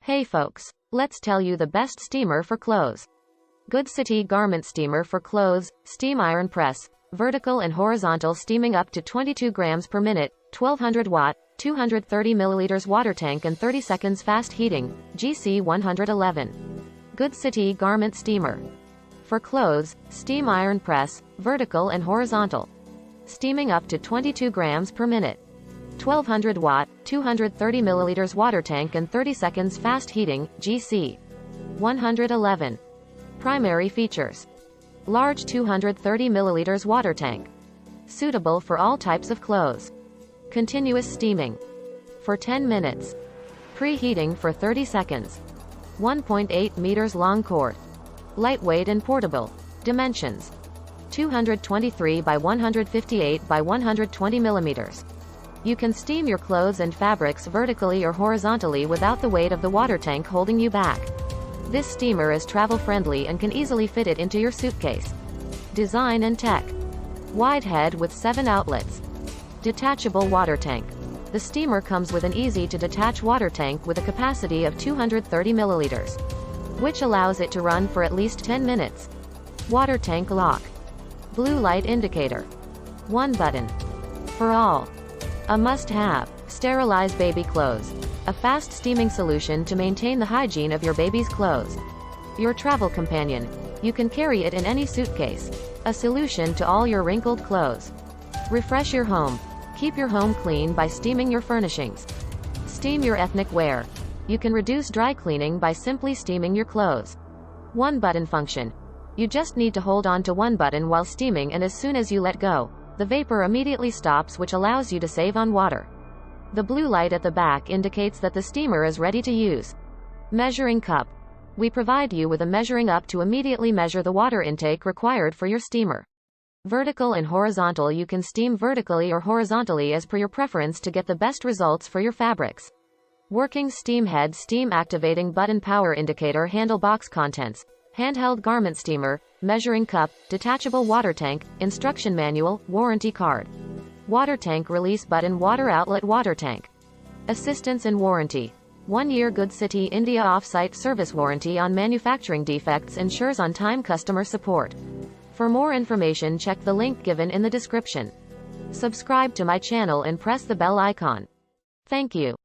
Hey folks, let's tell you the best steamer for clothes. Goodscity Garment Steamer for clothes, steam iron press, vertical and horizontal steaming up to 22 grams per minute, 1200 watt, 230 milliliters water tank and 30 seconds fast heating, GC 111. Goodscity Garment Steamer. For clothes, steam iron press, vertical and horizontal. Steaming up to 22 grams per minute. 1200 watt, 230 milliliters water tank and 30 seconds fast heating, GC 111. Primary features. Large 230 milliliters water tank. Suitable for all types of clothes. Continuous steaming. For 10 minutes. Preheating for 30 seconds. 1.8 meters long cord. Lightweight and portable. Dimensions. 223 by 158 by 120 millimeters. You can steam your clothes and fabrics vertically or horizontally without the weight of the water tank holding you back. This steamer is travel-friendly and can easily fit it into your suitcase. Design and tech. Wide head with 7 outlets. Detachable water tank. The steamer comes with an easy-to-detach water tank with a capacity of 230 milliliters, which allows it to run for at least 10 minutes. Water tank lock. Blue light indicator. One button. For all. A must-have. Sterilize baby clothes. A fast steaming solution to maintain the hygiene of your baby's clothes. Your travel companion. You can carry it in any suitcase. A solution to all your wrinkled clothes. Refresh your home. Keep your home clean by steaming your furnishings. Steam your ethnic wear. You can reduce dry cleaning by simply steaming your clothes. One button function. You just need to hold on to one button while steaming, and as soon as you let go, the vapor immediately stops, which allows you to save on water. The blue light at the back indicates that the steamer is ready to use. Measuring cup. We provide you with a measuring up to immediately measure the water intake required for your steamer. Vertical and horizontal. You can steam vertically or horizontally as per your preference to get the best results for your fabrics. Working steam head. Steam activating button. Power indicator. Handle. Box contents. Handheld garment steamer, measuring cup, detachable water tank, instruction manual, warranty card. Water tank release button. Water outlet. Water tank. Assistance and warranty. 1 year Goodscity India off-site service warranty on manufacturing defects ensures on-time customer support. For more information, check the link given in the description. Subscribe to my channel and press the bell icon. Thank you.